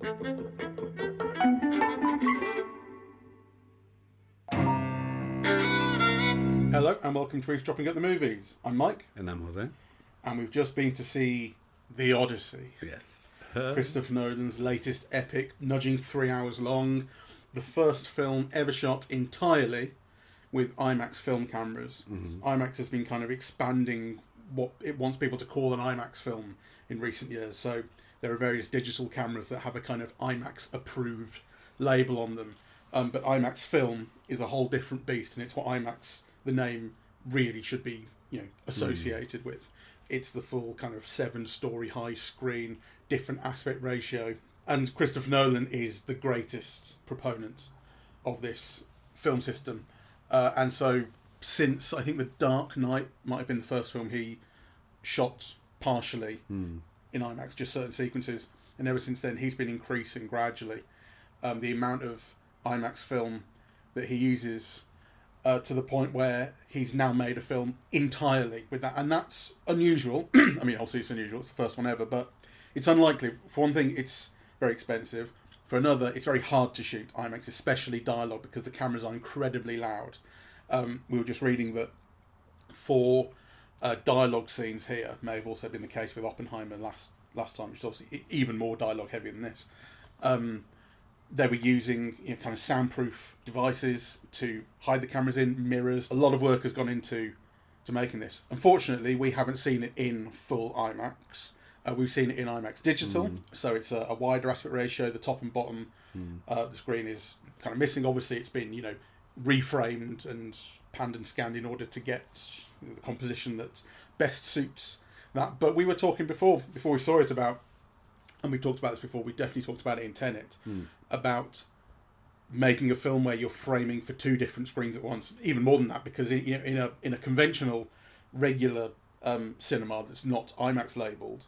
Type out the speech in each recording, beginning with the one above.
Hello and welcome to Eavesdropping at the Movies. I'm Mike. And I'm José. And we've just been to see The Odyssey. Yes. Christopher Nolan's latest epic, nudging 3 hours long. The first film ever shot entirely with IMAX film cameras. Mm-hmm. IMAX has been kind of expanding what it wants people to call an IMAX film in recent years. So there are various digital cameras that have a kind of IMAX approved label on them. But IMAX film is a whole different beast, and it's what IMAX, the name, really should be, associated with. It's the full kind of 7-story high screen, different aspect ratio. And Christopher Nolan is the greatest proponent of this film system. And so since, I think The Dark Knight might have been the first film he shot partially in IMAX, just certain sequences. And ever since then, he's been increasing gradually the amount of IMAX film that he uses to the point where he's now made a film entirely with that. And that's unusual. I mean, obviously it's unusual. It's the first one ever. But it's unlikely. For one thing, it's very expensive. For another, it's very hard to shoot IMAX, especially dialogue, because the cameras are incredibly loud. We were just reading that for dialogue scenes here, may have also been the case with Oppenheimer last time, which is obviously even more dialogue heavy than this. They were using kind of soundproof devices to hide the cameras in, mirrors. A lot of work has gone into making this. Unfortunately, we haven't seen it in full IMAX. We've seen it in IMAX Digital, so it's a wider aspect ratio. The top and bottom, the screen is kind of missing. Obviously, it's been reframed and panned and scanned in order to get the composition that best suits that. But we were talking before we saw it about, and we talked about this before. We definitely talked about it in Tenet, about making a film where you're framing for 2 different screens at once. Even more than that, because in a conventional, regular cinema that's not IMAX labelled,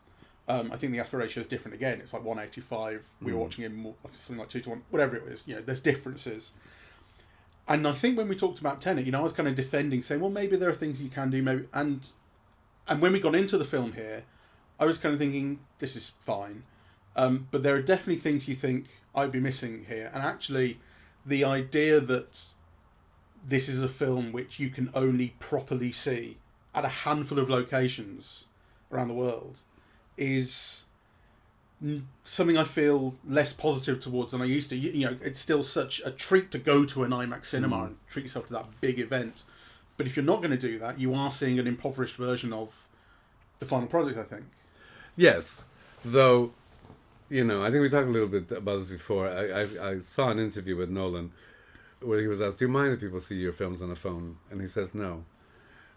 I think the aspect ratio is different again. It's like 185. We were watching in something like 2:1, whatever it is. There's differences. And I think when we talked about Tenet, I was kind of defending, saying, well, maybe there are things you can do, maybe. And when we got into the film here, I was kind of thinking, this is fine. But there are definitely things you think I'd be missing here. And actually, the idea that this is a film which you can only properly see at a handful of locations around the world is something I feel less positive towards than I used to. It's still such a treat to go to an IMAX cinema and treat yourself to that big event. But if you're not going to do that, you are seeing an impoverished version of the final product, I think. Yes, though, I think we talked a little bit about this before. I saw an interview with Nolan where he was asked, do you mind if people see your films on a phone? And he says no,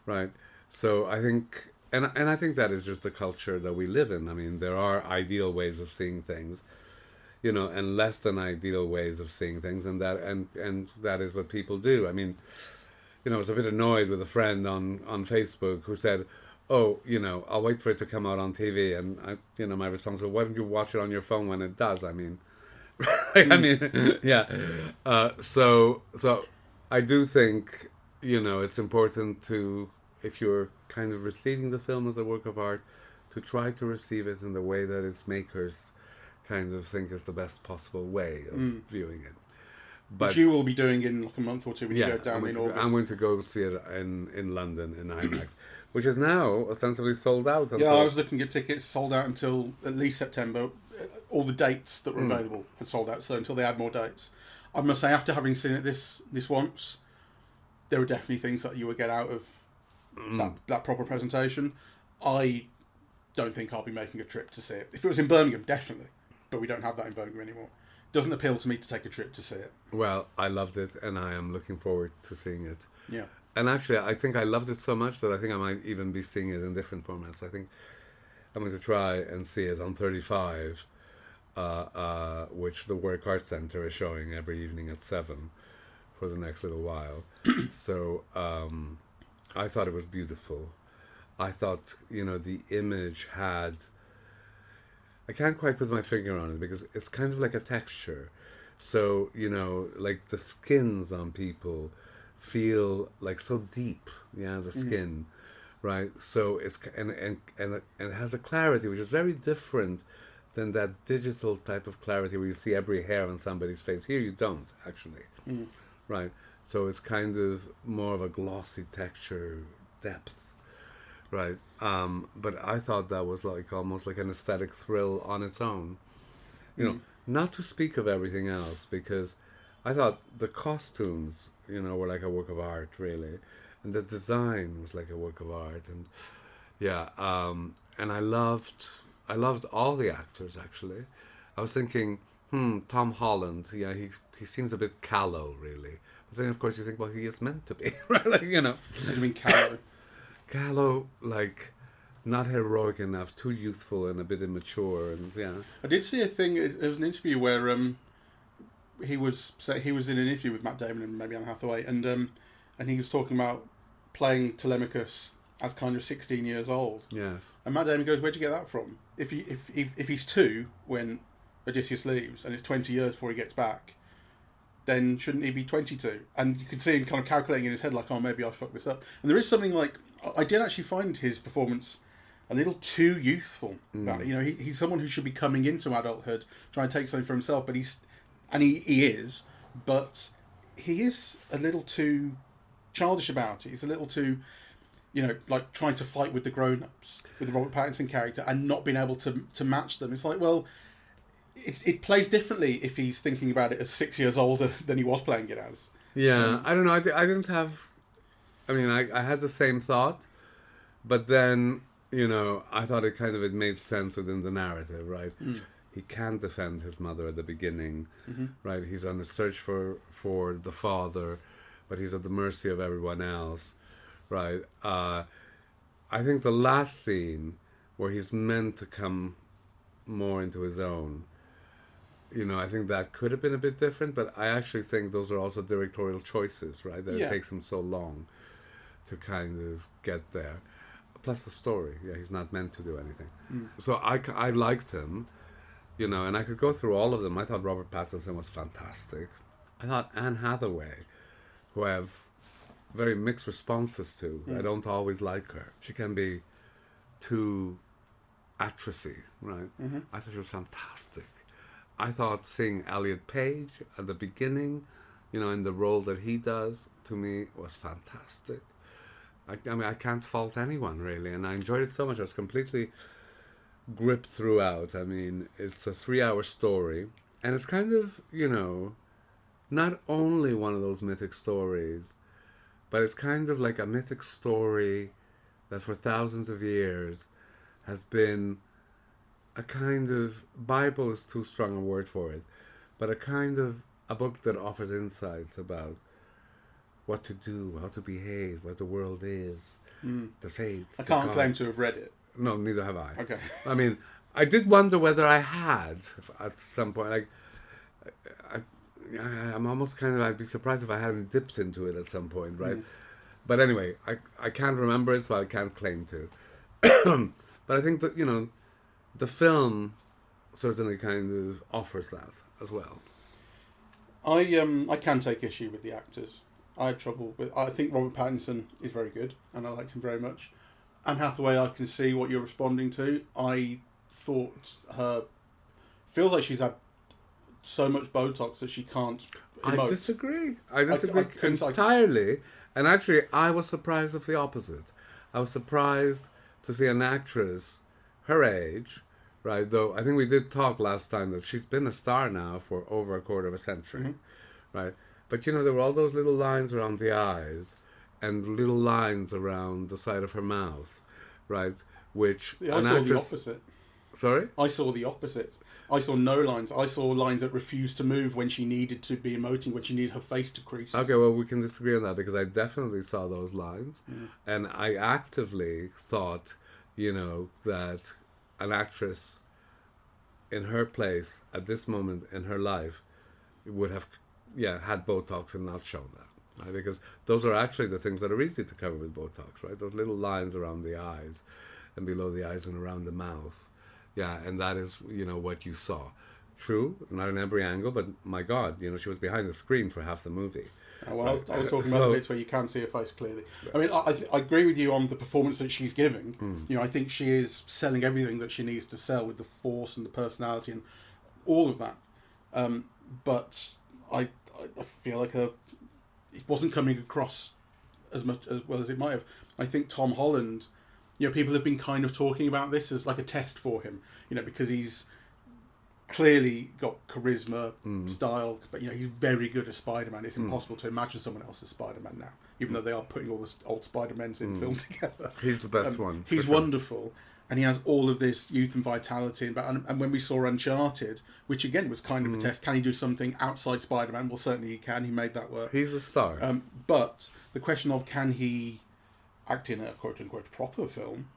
right? So I think... And I think that is just the culture that we live in. I mean, there are ideal ways of seeing things, and less than ideal ways of seeing things, and that is what people do. I mean, I was a bit annoyed with a friend on Facebook who said, "Oh, I'll wait for it to come out on TV," and my response was, "Why don't you watch it on your phone when it does?" I mean, I mean, yeah. So I do think it's important to, if you're kind of receiving the film as a work of art, to try to receive it in the way that its makers kind of think is the best possible way of viewing it. But you will be doing in like a month or two when you go down in August. I'm going to go see it in London in IMAX, which is now ostensibly sold out. Yeah, I was looking at tickets, sold out until at least September. All the dates that were available had sold out, so until they add more dates. I must say, after having seen it this once, there are definitely things that you will get out of that proper presentation. I don't think I'll be making a trip to see it. If it was in Birmingham, definitely. But we don't have that in Birmingham anymore. It doesn't appeal to me to take a trip to see it. Well, I loved it, and I am looking forward to seeing it. Yeah. And actually, I think I loved it so much that I think I might even be seeing it in different formats. I think I'm going to try and see it on 35, which the Work Arts Centre is showing every evening at 7 for the next little while. So... I thought it was beautiful. I thought, the image had... I can't quite put my finger on it because it's kind of like a texture. So, like the skins on people feel like so deep, the skin, right? So it's... And it has a clarity which is very different than that digital type of clarity where you see every hair on somebody's face. Here you don't, actually. Right? So it's kind of more of a glossy texture, depth. Right? But I thought that was like almost like an aesthetic thrill on its own. You know, not to speak of everything else, because I thought the costumes, you know, were like a work of art, really. And the design was like a work of art. And yeah, and I loved all the actors, actually. I was thinking, Tom Holland, yeah, he seems a bit callow, really. But then, of course, you think, well, he is meant to be, right? Like, you know. What do you mean callow? Callow, like, not heroic enough, too youthful and a bit immature, and yeah. I did see a thing. It was an interview where he was in an interview with Matt Damon and maybe Anne Hathaway, and he was talking about playing Telemachus as kind of 16 years old. Yes. And Matt Damon goes, "Where'd you get that from? If he's 2 when Odysseus leaves, and it's 20 years before he gets back, then shouldn't he be 22?" And you could see him kind of calculating in his head, like, "Oh, maybe I fucked this up." And there is something like, I did actually find his performance a little too youthful about it. You know, he's someone who should be coming into adulthood, trying to take something for himself, but he is, but he is a little too childish about it. He's a little too, you know, like trying to fight with the grown-ups, with the Robert Pattinson character, and not being able to match them. It's like, well, it plays differently if he's thinking about it as 6 years older than he was playing it as. Yeah, I don't know. I didn't have... I mean, I had the same thought, but then, you know, I thought it made sense within the narrative, right? He can't defend his mother at the beginning, right? He's on a search for the father, but he's at the mercy of everyone else, right? I think the last scene where he's meant to come more into his own, you know, I think that could have been a bit different, but I actually think those are also directorial choices, right? That it takes him so long to kind of get there. Plus the story, he's not meant to do anything. So I liked him, you know, and I could go through all of them. I thought Robert Pattinson was fantastic. I thought Anne Hathaway, who I have very mixed responses to, I don't always like her. She can be too actressy, right? I thought she was fantastic. I thought seeing Elliot Page at the beginning, you know, in the role that he does, to me, was fantastic. I mean, I can't fault anyone, really, and I enjoyed it so much. I was completely gripped throughout. I mean, it's a 3-hour story, and it's kind of, you know, not only one of those mythic stories, but it's kind of like a mythic story that for thousands of years has been a kind of, Bible is too strong a word for it, but a kind of a book that offers insights about what to do, how to behave, what the world is, the fates. I can't claim to have read it. No, neither have I. Okay. I mean, I did wonder whether I had at some point. Like, I'm almost kind of, I'd be surprised if I hadn't dipped into it at some point, right? But anyway, I can't remember it, so I can't claim to. But I think that, you know, the film certainly kind of offers that as well. I can take issue with the actors. I had trouble with... I think Robert Pattinson is very good, and I liked him very much. Anne Hathaway, I can see what you're responding to. I thought her... feels like she's had so much Botox that she can't emote. I disagree entirely. And actually, I was surprised of the opposite. I was surprised to see an actress her age, right? Though I think we did talk last time that she's been a star now for over a quarter of a century, right? But, you know, there were all those little lines around the eyes and little lines around the side of her mouth, right? Which I saw the opposite. Sorry? I saw the opposite. I saw no lines. I saw lines that refused to move when she needed to be emoting, when she needed her face to crease. Okay, well, we can disagree on that because I definitely saw those lines. And I actively thought, you know, that an actress in her place at this moment in her life would have had Botox and not shown that, right? Because those are actually the things that are easy to cover with Botox, right? Those little lines around the eyes and below the eyes and around the mouth. Yeah, and that is, you know, what you saw. True, not in every angle, but my God, you know, she was behind the screen for half the movie. Well, I was talking about the bits where you can see her face clearly. I mean, I agree with you on the performance that she's giving. You know, I think she is selling everything that she needs to sell with the force and the personality and all of that. But I feel like it wasn't coming across as well as it might have. I think Tom Holland, you know, people have been kind of talking about this as like a test for him, you know, because he's clearly got charisma, style, but, you know, he's very good as Spider-Man. It's impossible to imagine someone else as Spider-Man now, even though they are putting all the old Spider-Mans in film together. He's the best one. He's wonderful, and he has all of this youth and vitality. And when we saw Uncharted, which again was kind of a test, can he do something outside Spider-Man? Well, certainly he can. He made that work. He's a star. But the question of can he act in a quote-unquote proper film,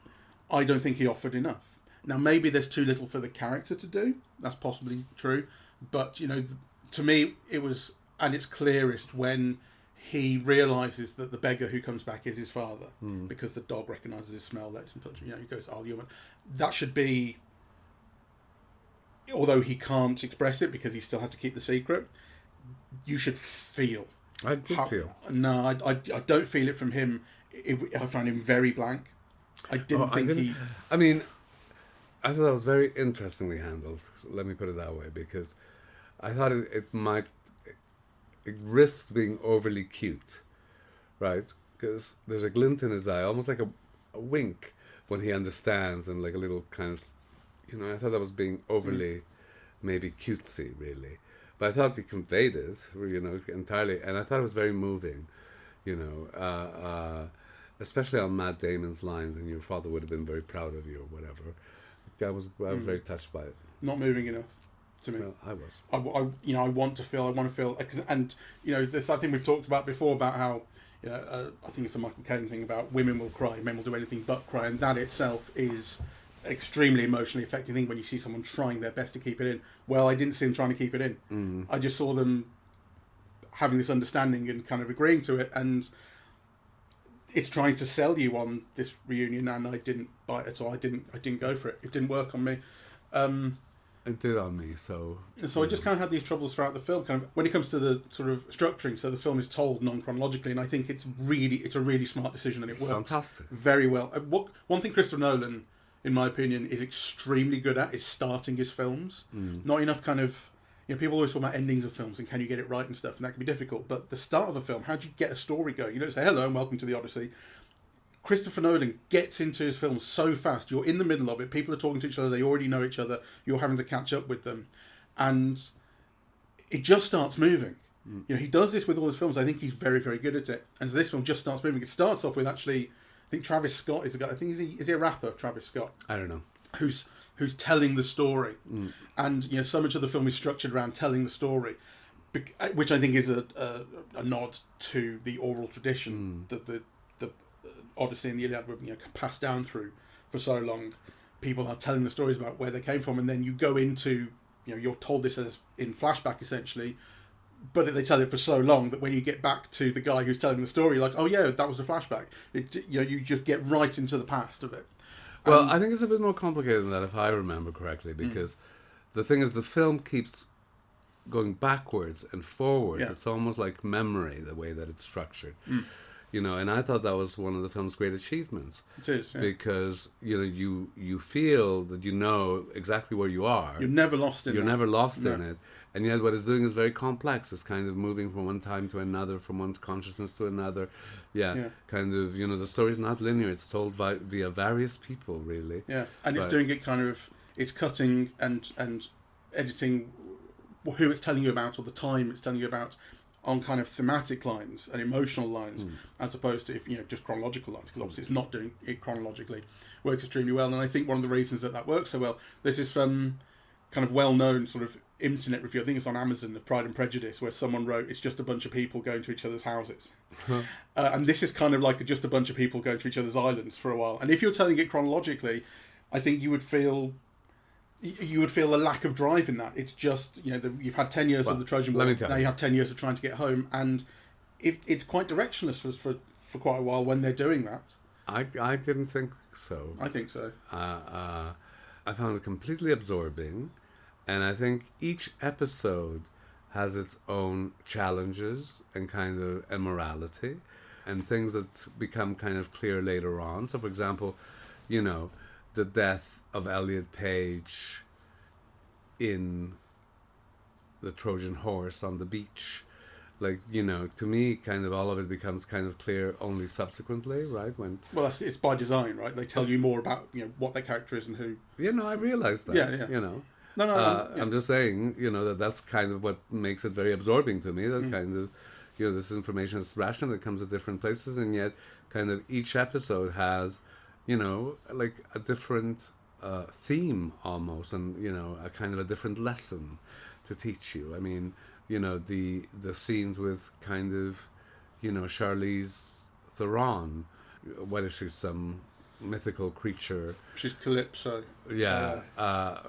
I don't think he offered enough. Now, maybe there's too little for the character to do. That's possibly true. But, you know, to me, it was, and it's clearest when he realises that the beggar who comes back is his father, because the dog recognises his smell, lets him touch him. You know, he goes, "Oh, human." That should be, although he can't express it because he still has to keep the secret, you should feel. I did feel. No, I don't feel it from him. I found him very blank. I didn't think I mean, I thought that was very interestingly handled. Let me put it that way, because I thought it risked being overly cute, right? Because there's a glint in his eye, almost like a wink when he understands, and like a little kind of, you know, I thought that was being overly maybe cutesy, really. But I thought he conveyed it, you know, entirely, and I thought it was very moving, you know, especially on Matt Damon's lines, and your father would have been very proud of you, or whatever. I was very touched by it. Not moving enough to me. Well, I was. I want to feel, and, you know, this, I think we've talked about before about how, you know, I think it's a Michael Caine thing about women will cry, men will do anything but cry, and that itself is an extremely emotionally affecting thing when you see someone trying their best to keep it in. Well, I didn't see them trying to keep it in. I just saw them having this understanding and kind of agreeing to it, and it's trying to sell you on this reunion, and I didn't buy it at all. I didn't go for it. It didn't work on me. It did on me, so... So I just kind of had these troubles throughout the film, kind of when it comes to the sort of structuring. So the film is told non-chronologically, and I think it's a really smart decision, and it works fantastic. Very well. One thing Christopher Nolan, in my opinion, is extremely good at is starting his films. Not enough kind of... You know, people always talk about endings of films and can you get it right and stuff, and that can be difficult. But the start of a film, how do you get a story going? You don't say, "Hello and welcome to the Odyssey." Christopher Nolan gets into his films so fast. You're in the middle of it. People are talking to each other. They already know each other. You're having to catch up with them. And it just starts moving. You know, he does this with all his films. I think he's very, very good at it. And so this film just starts moving. It starts off with actually, I think Travis Scott is a guy. I think is he a rapper, Travis Scott? I don't know. Who's telling the story. And, you know, so much of the film is structured around telling the story, which I think is a nod to the oral tradition that the Odyssey and the Iliad were, you know, passed down through for so long. People are telling the stories about where they came from, and then you go into, you know, you're told this as in flashback essentially, but they tell it for so long that when you get back to the guy who's telling the story, you're like, oh yeah, that was a flashback. You know, you just get right into the past of it. Well, I think it's a bit more complicated than that, if I remember correctly, because the thing is, the film keeps going backwards and forwards. Yeah. It's almost like memory, the way that it's structured. You know, and I thought that was one of the film's great achievements. It is, yeah. Because, you know, you feel that you know exactly where you are. You're never lost in it. You're never lost in it. And yet what it's doing is very complex. It's kind of moving from one time to another, from one consciousness to another. Yeah. Kind of, you know, the story's not linear. It's told via various people, really. Yeah, and it's doing it kind of, it's cutting and editing who it's telling you about or the time it's telling you about on kind of thematic lines and emotional lines, as opposed to, if you know, just chronological lines, because obviously it's not doing it chronologically. Works extremely well, and I think one of the reasons that works so well, there's this kind of well-known sort of internet review, I think it's on Amazon, of Pride and Prejudice, where someone wrote, it's just a bunch of people going to each other's houses. And this is kind of like just a bunch of people going to each other's islands for a while. And if you're telling it chronologically, I think you would feel a lack of drive in that. It's just, you know, you've had 10 years of the Trojan War, now you have 10 years of trying to get home, and it's quite directionless for quite a while when they're doing that. I didn't think so. I think so. I found it completely absorbing, and I think each episode has its own challenges and kind of immorality and things that become kind of clear later on. So, for example, the death of Elliot Page in the Trojan Horse on the beach. Like, to me, kind of all of it becomes kind of clear only subsequently, right? Well, it's by design, right? They tell you more about, what their character is and who. I realize that. Yeah. No. I'm just saying, that's kind of what makes it very absorbing to me. That kind of, this information is rational. It comes at different places, and yet kind of each episode has, like a different theme almost, and, a kind of a different lesson to teach you. I mean, the scenes with kind of, Charlize Theron, what is she, some mythical creature? She's Calypso. Yeah,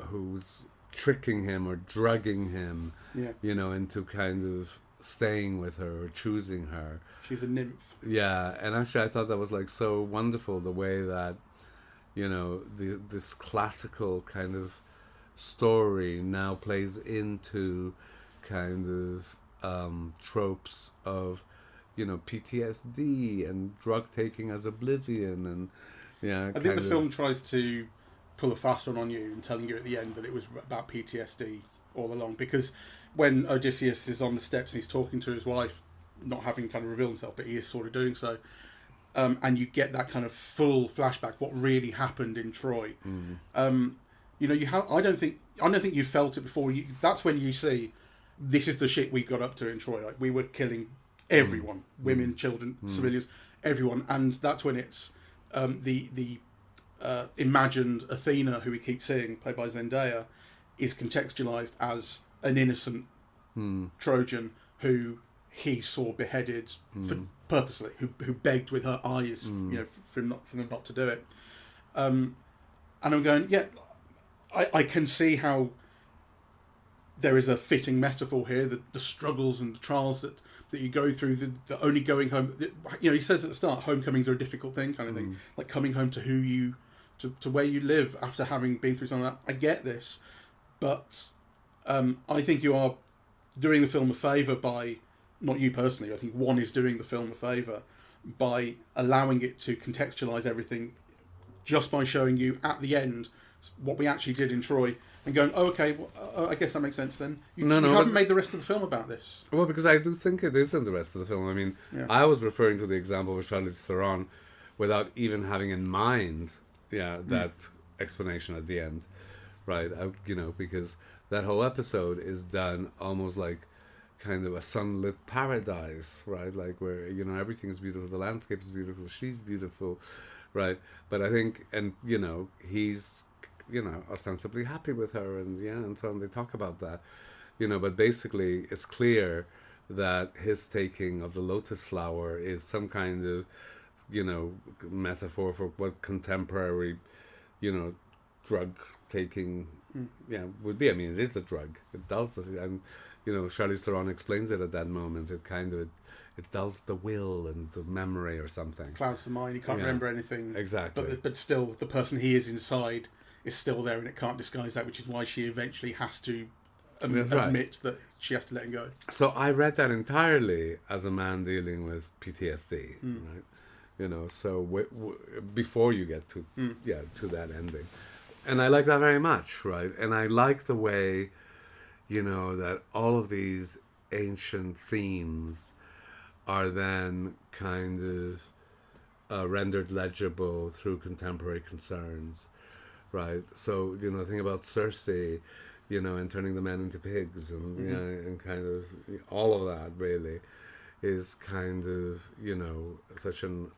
who's tricking him or drugging him, into kind of staying with her or choosing her. She's a nymph. Yeah, and actually I thought that was like so wonderful, the way that, this classical kind of story now plays into kind of tropes of PTSD and drug taking as oblivion, and I think the film tries to pull a fast one on you and telling you at the end that it was about PTSD all along, because when Odysseus is on the steps and he's talking to his wife, not having kind of revealed himself, but he is sort of doing so, and you get that kind of full flashback what really happened in Troy. I don't think you felt it before. That's when you see this is the shit we got up to in Troy. Like, we were killing everyone, women, children, civilians, everyone, and that's when it's the imagined Athena, who we keep seeing, played by Zendaya, is contextualized as an innocent Trojan who he saw beheaded purposely, who begged with her eyes, for them not to do it. And I'm going, yeah, I can see how there is a fitting metaphor here, the struggles and the trials that you go through, the only going home. He says at the start, homecomings are a difficult thing, kind of thing, like coming home to to where you live after having been through something like that. I get this, but I think you are doing the film a favour by, not you personally, I think one is doing the film a favour by allowing it to contextualise everything, just by showing you at the end what we actually did in Troy, and going, oh, okay, well, I guess that makes sense then. You haven't made the rest of the film about this. Well, because I do think it is in the rest of the film. I mean, I was referring to the example of Charlize Theron without even having in mind, that explanation at the end, right? Because that whole episode is done almost like kind of a sunlit paradise, right? Like where, everything is beautiful, the landscape is beautiful, she's beautiful, right? But I think, and, he's, ostensibly happy with her, and so on. They talk about that, but basically it's clear that his taking of the lotus flower is some kind of, metaphor for what contemporary, drug taking, would be. I mean, it is a drug. It does, and, Charlize Theron explains it at that moment. It kind of, it dulls the will and the memory or something. Clouds the mind, he can't remember anything. Exactly. But still, the person he is inside is still there, and it can't disguise that, which is why she eventually has to admit that she has to let him go. So I read that entirely as a man dealing with PTSD, right? So before you get to to that ending, and I like that very much, right? And I like the way, that all of these ancient themes are then kind of rendered legible through contemporary concerns. Right, so the thing about Circe, and turning the men into pigs, and and kind of all of that really is kind of such an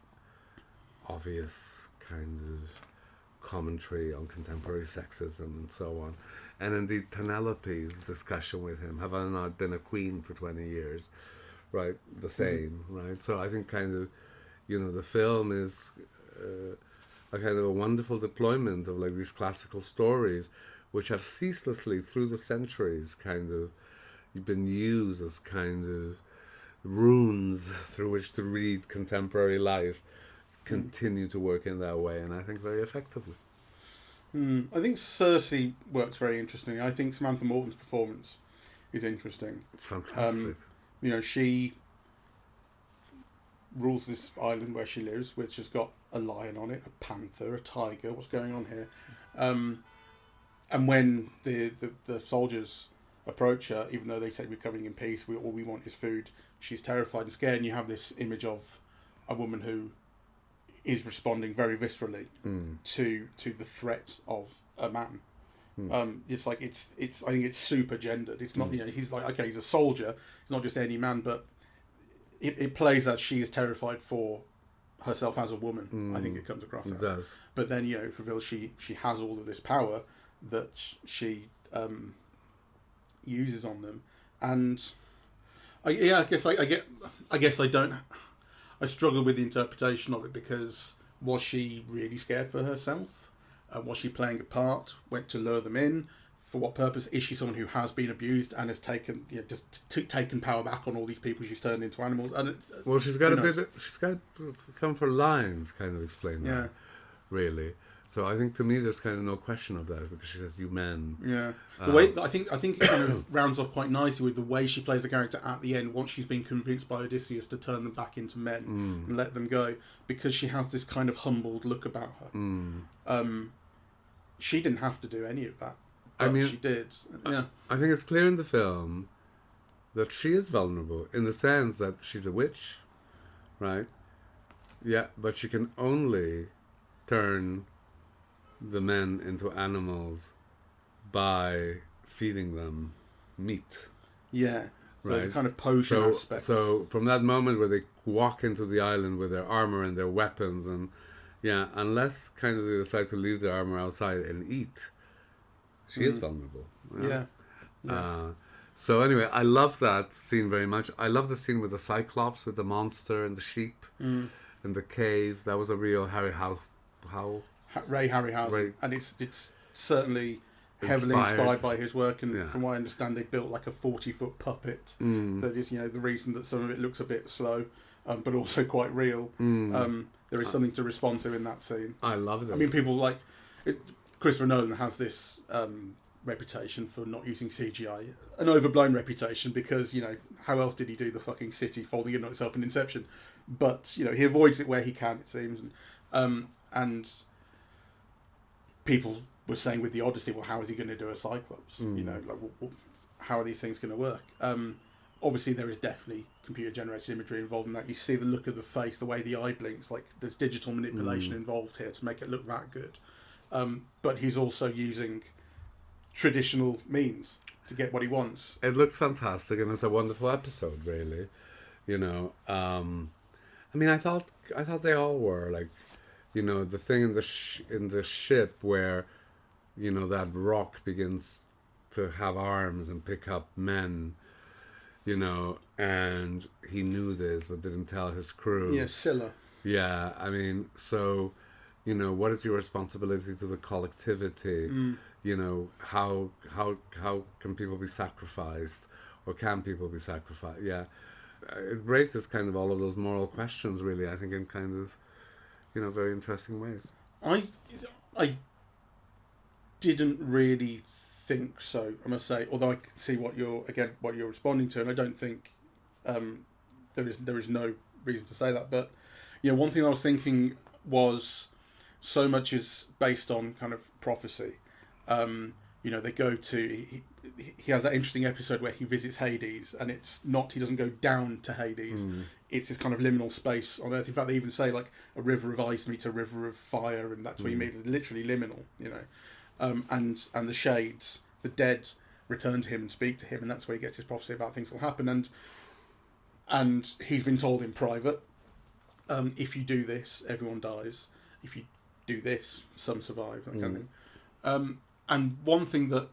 obvious kind of commentary on contemporary sexism and so on, and indeed Penelope's discussion with him, have I not been a queen for 20 years, right? The same, right? So I think kind of the film is. A kind of a wonderful deployment of like these classical stories, which have ceaselessly through the centuries kind of been used as kind of runes through which to read contemporary life, continue to work in that way, and I think very effectively. I think Circe works very interestingly. I think Samantha Morton's performance is interesting. It's fantastic. You know, she rules this island where she lives, which has got a lion on it, a panther, a tiger. What's going on here? And when the soldiers approach her, even though they say we're coming in peace, all we want is food, she's terrified and scared. And you have this image of a woman who is responding very viscerally to the threat of a man. It's like it's I think it's super gendered. It's not, you know, he's like, okay, he's a soldier. He's not just any man, but it plays that she is terrified for herself as a woman. I think it comes across. It does. But then, you know, it reveals she has all of this power that she uses on them, and I struggle with the interpretation of it, because was she really scared for herself? Was she playing a part? Went to lure them in? For what purpose? Is she someone who has been abused and has taken, you know, taken power back on all these people she's turned into animals? And well, she's got she's got some of her lines kind of explain that, really. So I think, to me, there's kind of no question of that, because she says, "You men." Yeah, the way I think it kind of rounds off quite nicely with the way she plays the character at the end. Once she's been convinced by Odysseus to turn them back into men and let them go, because she has this kind of humbled look about her. She didn't have to do any of that. But she did. Yeah, I think it's clear in the film that she is vulnerable, in the sense that she's a witch, right? Yeah, but she can only turn the men into animals by feeding them meat. Yeah. So right? there's a kind of potion aspect. So from that moment where they walk into the island with their armor and their weapons, and unless kind of they decide to leave their armor outside and eat, she is vulnerable. Yeah. So anyway, I love that scene very much. I love the scene with the Cyclops, with the monster and the sheep in the cave. That was a real Ray Harryhausen, and it's certainly heavily inspired by his work. And from what I understand, they built like a 40-foot puppet that is, you know, the reason that some of it looks a bit slow, but also quite real. There is something to respond to in that scene. I love it. I mean, people like Christopher Nolan has this reputation for not using CGI, an overblown reputation, because, you know, how else did he do the fucking city folding in on itself in Inception? But, you know, he avoids it where he can, it seems. And people were saying with the Odyssey, well, how is he going to do a Cyclops? You know, like, how are these things going to work? Obviously, there is definitely computer-generated imagery involved in that. You see the look of the face, the way the eye blinks, like there's digital manipulation involved here to make it look that good. But he's also using traditional means to get what he wants. It looks fantastic, and it's a wonderful episode, really. You know, I mean, I thought they all were, like, you know, the thing in the ship where, you know, that rock begins to have arms and pick up men, you know, and he knew this but didn't tell his crew. Yeah, Scylla. Yeah, I mean, so, you know, what is your responsibility to the collectivity? You know, how can people be sacrificed, or can people be sacrificed? Yeah, it raises kind of all of those moral questions, really, I think, in kind of, you know, very interesting ways. I didn't really think so, I must say, although I can see what you're responding to, and I don't think there is no reason to say that. But, you know, one thing I was thinking was, so much is based on kind of prophecy. You know, they go to he has that interesting episode where he visits Hades, and it's not, he doesn't go down to Hades. It's this kind of liminal space on Earth. In fact, they even say, like, a river of ice meets a river of fire, and that's what he means. It's literally liminal, you know. And the shades, the dead, return to him and speak to him, and that's where he gets his prophecy about things will happen. And he's been told in private, if you do this, everyone dies. If you do this, some survive. That kind of thing. And one thing that,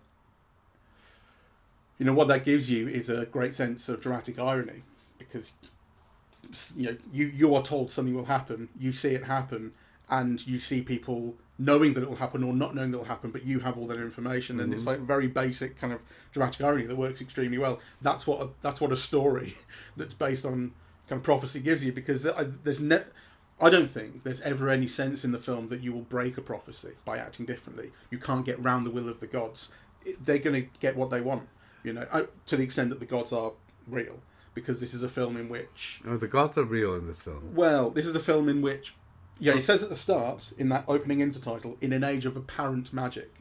you know, what that gives you is a great sense of dramatic irony, because, you know, you are told something will happen, you see it happen, and you see people knowing that it will happen or not knowing that it will happen, but you have all that information, and it's like very basic kind of dramatic irony that works extremely well. That's what a story that's based on kind of prophecy gives you, because I don't think there's ever any sense in the film that you will break a prophecy by acting differently. You can't get round the will of the gods. They're going to get what they want. To the extent that the gods are real, because this is a film in which... Oh, the gods are real in this film. Well, this is a film in which... Yeah, he says at the start, in that opening intertitle, in an age of apparent magic,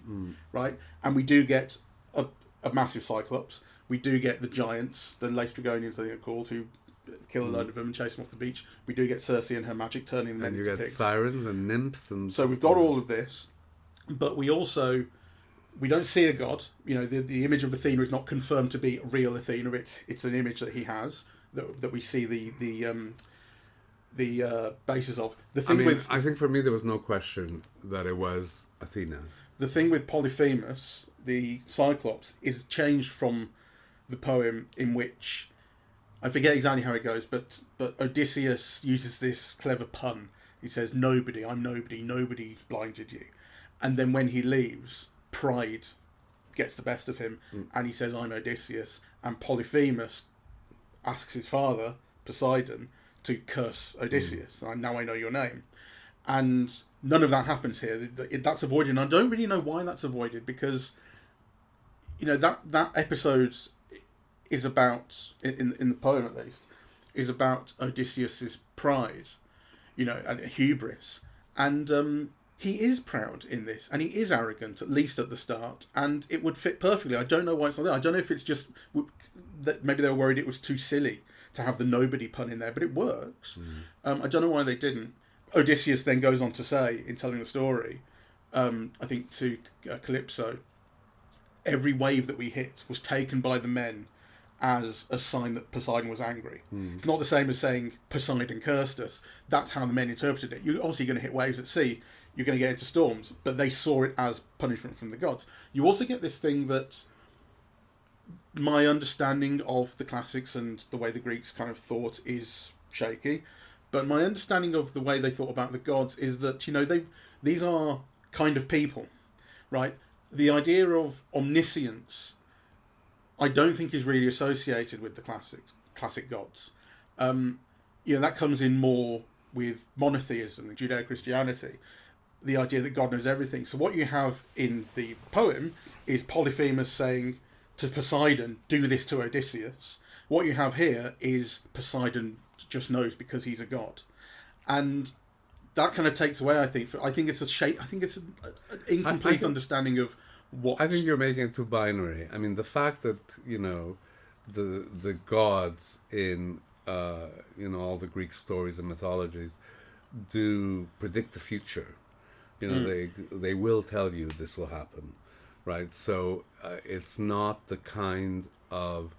right? And we do get a massive Cyclops. We do get the giants, the Laestrygonians, I think they're called, who kill a load of them and chase them off the beach. We do get Circe and her magic turning them into pigs. And you get sirens and nymphs. And so we've got all of this, but we don't see a god. The image of Athena is not confirmed to be real Athena. It's an image that he has, that we see the basis of. I think for me there was no question that it was Athena. The thing with Polyphemus, the Cyclops, is changed from the poem in which, I forget exactly how it goes, but Odysseus uses this clever pun. He says, I'm nobody blinded you. And then when he leaves, pride gets the best of him, and he says, I'm Odysseus. And Polyphemus asks his father, Poseidon, to curse Odysseus. Now I know your name. And none of that happens here. That's avoided. And I don't really know why that's avoided, because that episode is about, in the poem at least, is about Odysseus's pride, and hubris. And he is proud in this, and he is arrogant, at least at the start, and it would fit perfectly. I don't know why it's not there. I don't know if it's just that maybe they were worried it was too silly to have the nobody pun in there, but it works. I don't know why they didn't. Odysseus then goes on to say, in telling the story, I think to Calypso, every wave that we hit was taken by the men as a sign that Poseidon was angry. It's not the same as saying Poseidon cursed us. That's how the men interpreted it. You're obviously going to hit waves at sea. You're going to get into storms, but they saw it as punishment from the gods. You also get this thing that my understanding of the classics and the way the Greeks kind of thought is shaky, but my understanding of the way they thought about the gods is that these are kind of people, right? The idea of omniscience, I don't think is really associated with the classic gods. That comes in more with monotheism and Judeo-Christianity, the idea that God knows everything. So what you have in the poem is Polyphemus saying to Poseidon, do this to Odysseus. What you have here is Poseidon just knows because he's a god. And that kind of takes away, I think it's an incomplete understanding of what... I think you're making it too binary. I mean, the fact that, the gods in, all the Greek stories and mythologies do predict the future. They will tell you this will happen, right? So it's not the kind of,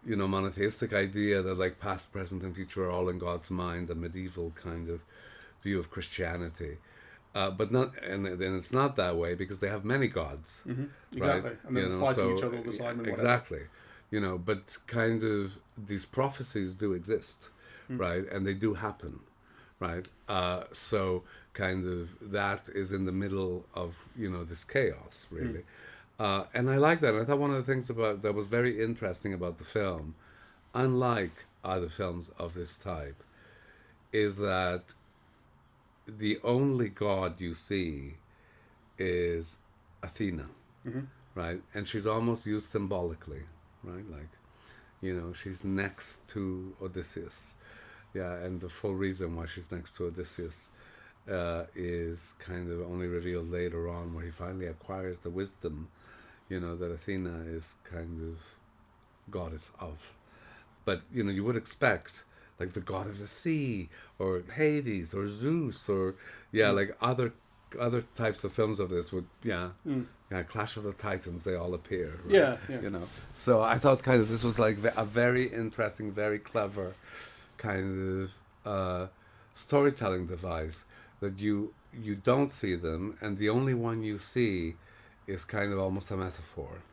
monotheistic idea that like past, present, and future are all in God's mind, the medieval kind of view of Christianity. But not, and then it's not that way because they have many gods, exactly, right? And they're fighting each other all the time. And exactly, but kind of these prophecies do exist, right? And they do happen, right? So kind of that is in the middle of this chaos, really. And I like that. And I thought one of the things that was very interesting about the film, unlike other films of this type, is that the only god you see is Athena, right? And she's almost used symbolically, right? Like, she's next to Odysseus. Yeah, and the full reason why she's next to Odysseus is kind of only revealed later on, where he finally acquires the wisdom, that Athena is kind of goddess of. But, you would expect like the god of the sea, or Hades, or Zeus, or like other types of films of this would Clash of the Titans, they all appear, right? So I thought kind of this was like a very interesting, very clever kind of storytelling device, that you don't see them, and the only one you see is kind of almost a metaphor.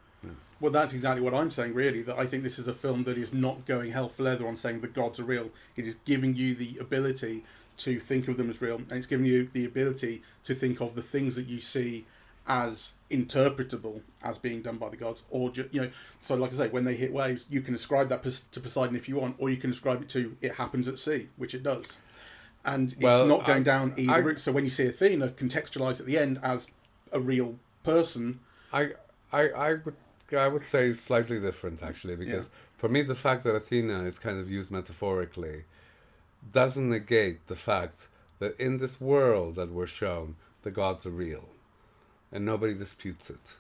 Well, that's exactly what I'm saying, really, that I think this is a film that is not going hell for leather on saying the gods are real. It is giving you the ability to think of them as real, and it's giving you the ability to think of the things that you see as interpretable as being done by the gods, or so like I say, when they hit waves, you can ascribe that to Poseidon if you want, or you can ascribe it to it happens at sea, which it does. And it's not going down either route. So when you see Athena contextualized at the end as a real person, I would I would say slightly different, actually, because for me, the fact that Athena is kind of used metaphorically doesn't negate the fact that in this world that we're shown, the gods are real, and nobody disputes it.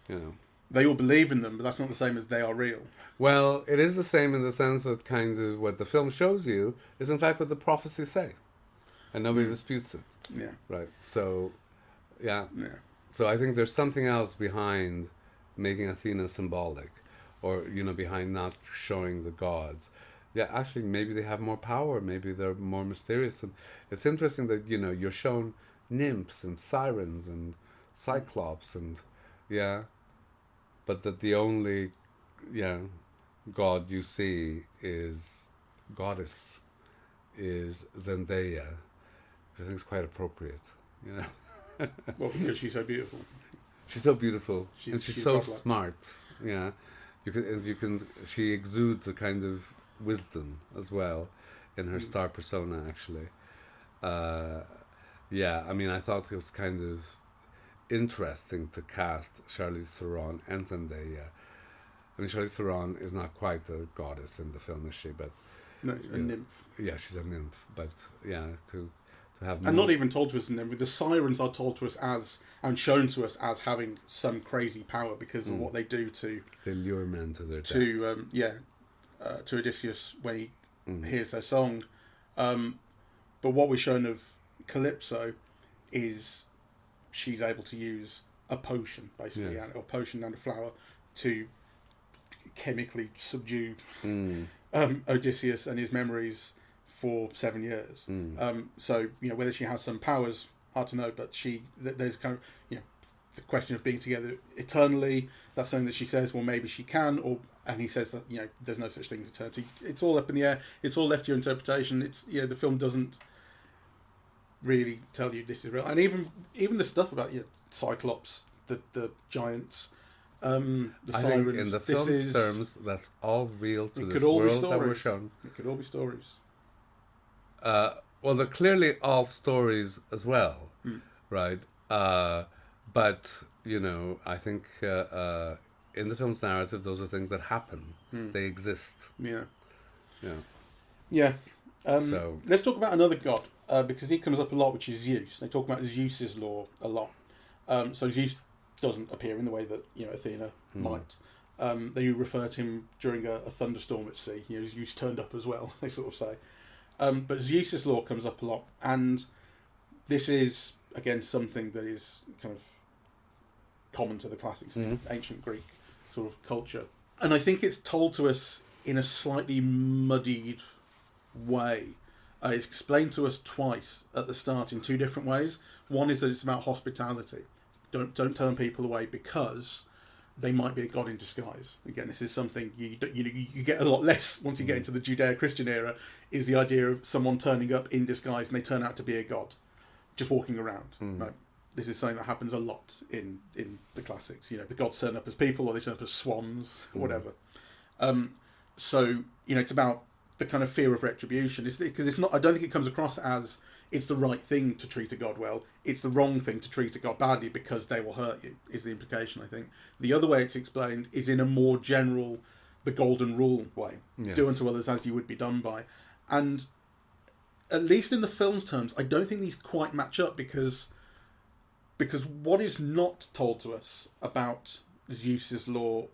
You know, they all believe in them, but that's not the same as they are real. well, it is the same in the sense that kind of what the film shows you is in fact what the prophecies say, and nobody disputes it. Yeah. Right. So, yeah. Yeah. So I think there's something else behind making Athena symbolic, or behind not showing the gods. Yeah, actually, maybe they have more power. Maybe they're more mysterious. And it's interesting that you're shown nymphs and sirens and cyclops and but that the only god you see is goddess is Zendaya, which I think is quite appropriate. Well, because she's so beautiful. She's so beautiful, and she's so godlike. smart. Yeah, She exudes a kind of wisdom as well in her star persona. Actually, I mean, I thought it was kind of interesting to cast Charlize Theron and Zendaya. I mean, Charlize Theron is not quite a goddess in the film, is she? But No, she's a nymph. yeah, she's a nymph. But to have and not even told to us in them. The sirens are told to us as and shown to us as having some crazy power because of what they do to they lure men to their death. To Odysseus when he hears their song. But what we're shown of Calypso is she's able to use a potion, basically, or a potion and a flower to chemically subdue Odysseus and his memories for 7 years. So whether she has some powers, hard to know. But there's kind of the question of being together eternally. That's something that she says. Well, maybe she can, and he says that there's no such thing as eternity. It's all up in the air. It's all left to your interpretation. It's the film doesn't really tell you this is real, and even the stuff about Cyclops, the giants. The I sirens. think in the film's terms, that's all real to this world that we're shown. It could all be stories. Well, they're clearly all stories as well, right? But I think in the film's narrative, those are things that happen. They exist. Yeah. Yeah. So let's talk about another god because he comes up a lot, which is Zeus. They talk about Zeus's law a lot. So Zeus doesn't appear in the way that Athena might. They refer to him during a thunderstorm at sea. Zeus turned up as well. They sort of say. But Zeus's law comes up a lot, and this is again something that is kind of common to the classics, ancient Greek sort of culture, and I think it's told to us in a slightly muddied way. It's explained to us twice at the start in two different ways. One is that it's about hospitality. Don't turn people away because they might be a god in disguise. Again, this is something you get a lot less once you get into the Judeo-Christian era, is the idea of someone turning up in disguise and they turn out to be a god, just walking around. No, this is something that happens a lot in the classics. The gods turn up as people, or they turn up as swans, or whatever. So it's about the kind of fear of retribution. Because it's not. I don't think it comes across as it's the right thing to treat a god well. It's the wrong thing to treat a god badly because they will hurt you, is the implication, I think. The other way it's explained is in a more general, the golden rule way. Yes. Do unto others as you would be done by. And at least in the film's terms, I don't think these quite match up because what is not told to us about Zeus's law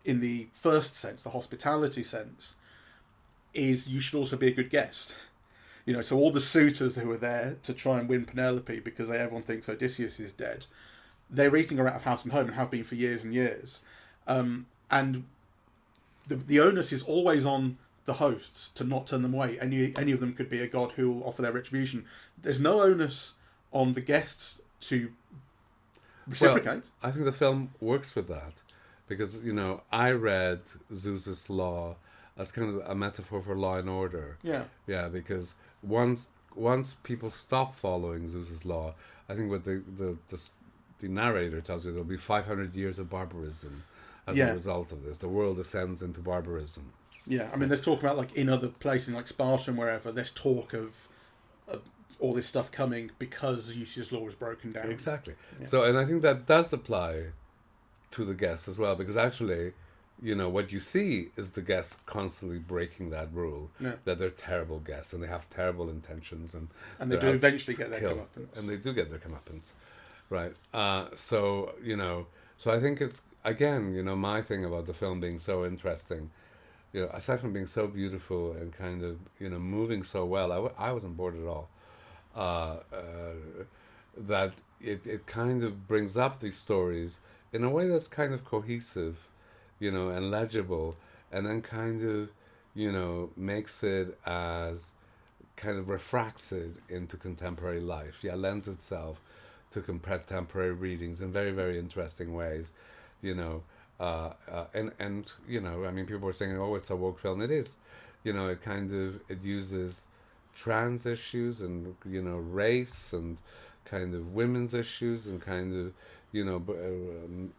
in the first sense, the hospitality sense, is you should also be a good guest. So all the suitors who are there to try and win Penelope because everyone thinks Odysseus is dead, they're eating her out of house and home and have been for years and years. And the onus is always on the hosts to not turn them away. Any of them could be a god who will offer their retribution. There's no onus on the guests to reciprocate. Well, I think the film works with that because, I read Zeus's law as kind of a metaphor for law and order. Yeah. Yeah, because once people stop following Zeus's law, I think what the narrator tells you, there'll be 500 years of barbarism as a result of this. The world descends into barbarism. Yeah, I mean, there's talk about, in other places, like Sparta and wherever, there's talk of all this stuff coming because Zeus's law was broken down. Exactly. Yeah. So, and I think that does apply to the guests as well, because actually, you know, what you see is the guests constantly breaking that rule, that they're terrible guests and they have terrible intentions, and they do eventually get their comeuppance. And they do get their comeuppance, right? So, you know, so I think it's, again, you know, my thing about the film being so interesting, you know, aside from being so beautiful and kind of, you know, moving so well, I wasn't bored at all. That it kind of brings up these stories in a way that's kind of cohesive, you know, and legible, and then kind of, you know, makes it as kind of refracts it into contemporary life. Yeah, lends itself to contemporary readings in very, very interesting ways, you know. And you know, I mean, people were saying, oh, it's a woke film. It is, you know, it uses trans issues and, you know, race and kind of women's issues and kind of, you know,